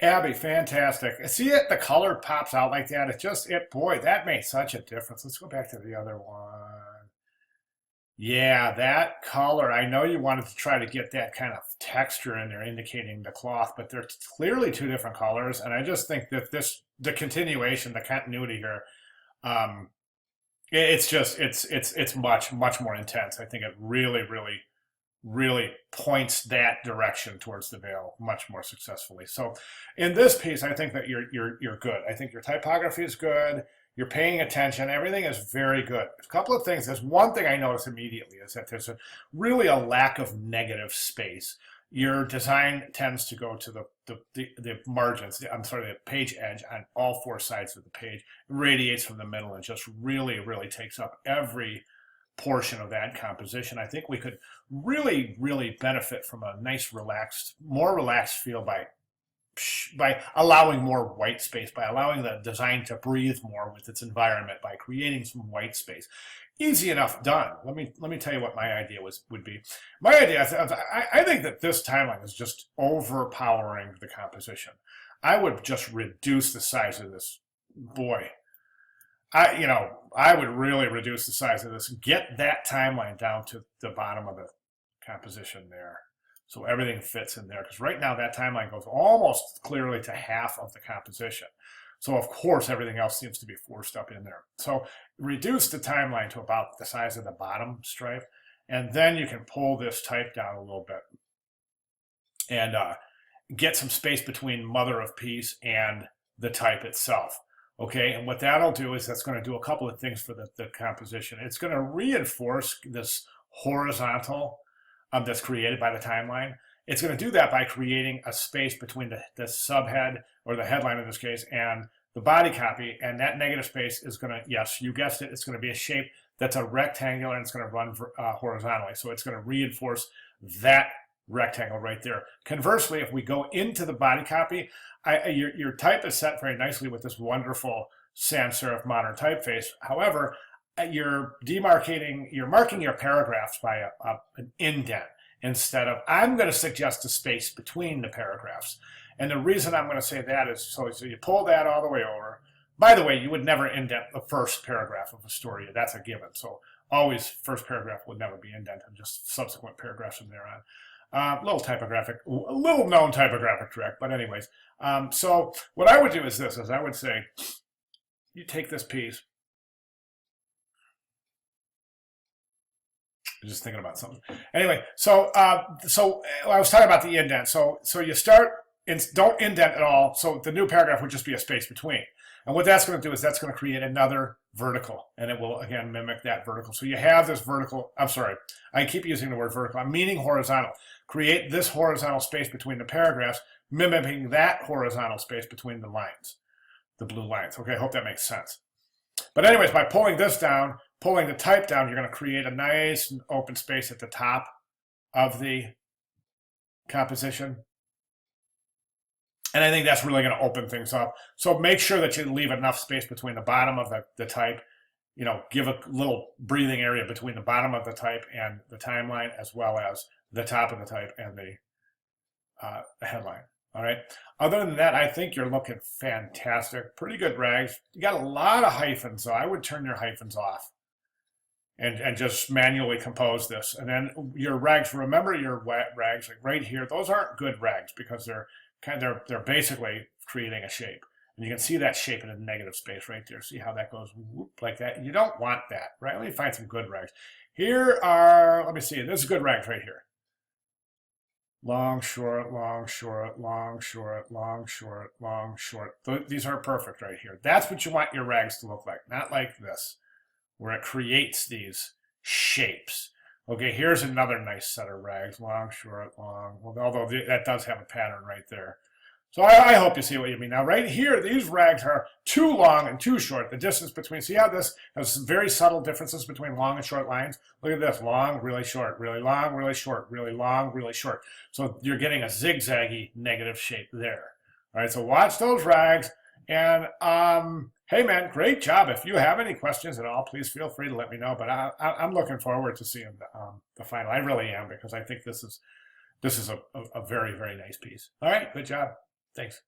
Abby, fantastic. See it, the color pops out like that. Boy, that makes such a difference. Let's go back to the other one. Yeah, that color. I know you wanted to try to get that kind of texture in there, indicating the cloth, but they're clearly two different colors. And I just think that the continuation, the continuity here, um, it's much more intense. I think it really points that direction towards the veil much more successfully. So in this piece, I think that you're good. I think your typography is good. You're paying attention. Everything is very good. A couple of things. There's one thing I notice immediately is that there's really a lack of negative space. Your design tends to go to the margins, I'm sorry, the page edge on all four sides of the page. It radiates from the middle and just really takes up every portion of that composition. I think we could really benefit from a nice more relaxed feel by allowing more white space, by allowing the design to breathe more with its environment, by creating some white space. Easy enough done. Let me tell you what my idea would be. My idea, I think that this timeline is just overpowering the composition. I would just reduce the size of this. Boy, I would really reduce the size of this. Get that timeline down to the bottom of the composition there, so everything fits in there. Because right now that timeline goes almost clearly to half of the composition. So of course everything else seems to be forced up in there. So reduce the timeline to about the size of the bottom stripe, and then you can pull this type down a little bit and get some space between mother of peace and the type itself. Okay, and what that'll do is that's going to do a couple of things for the composition. It's going to reinforce this horizontal that's created by the timeline. It's going to do that by creating a space between the subhead, or the headline in this case, and the body copy. And that negative space is going to, yes, you guessed it, it's going to be a shape that's a rectangular, and it's going to run horizontally. So it's going to reinforce that rectangle right there. Conversely, if we go into the body copy, your type is set very nicely with this wonderful sans serif modern typeface. However, you're marking your paragraphs by an indent instead of, I'm going to suggest a space between the paragraphs. And the reason I'm going to say that is, so you pull that all the way over. By the way, you would never indent the first paragraph of a story. That's a given. So always first paragraph would never be indented, just subsequent paragraphs from there on. Little known typographic trick, but anyways. So what I would do is this, I would say, you take this piece. I'm just thinking about something. Anyway, so I was talking about the indent. So you start, don't indent at all. So the new paragraph would just be a space between. And what that's going to do is that's going to create another vertical, and it will again mimic that vertical. So you have this vertical, I'm sorry, I keep using the word vertical, I'm meaning horizontal. Create this horizontal space between the paragraphs, mimicking that horizontal space between the lines, the blue lines. Okay, I hope that makes sense. But anyways, by pulling this down, pulling the type down, you're going to create a nice open space at the top of the composition. And I think that's really going to open things up. So make sure that you leave enough space between the bottom of the type. Give a little breathing area between the bottom of the type and the timeline, as well as the top of the type and the headline. All right. Other than that, I think you're looking fantastic. Pretty good rags. You got a lot of hyphens, so I would turn your hyphens off and just manually compose this. And then your rags, remember your rags, like right here, those aren't good rags because they're basically creating a shape. And you can see that shape in a negative space right there. See how that goes whoop, like that? You don't want that, right? Let me find some good rags. Let me see, this is good rags right here. Long, short, long, short, long, short, long, short, long, short. These are perfect right here. That's what you want your rags to look like, not like this, where it creates these shapes. Okay, here's another nice set of rags. Long, short, long. Well, although that does have a pattern right there. So I hope you see what you mean. Now, right here, these rags are too long and too short. The distance between, see how this has very subtle differences between long and short lines? Look at this, long, really short, really long, really short, really long, really short. So you're getting a zigzaggy negative shape there. All right, so watch those rags. And hey, man, great job. If you have any questions at all, please feel free to let me know. But I'm looking forward to seeing the final. I really am, because I think this is a very nice piece. All right, good job. Thanks.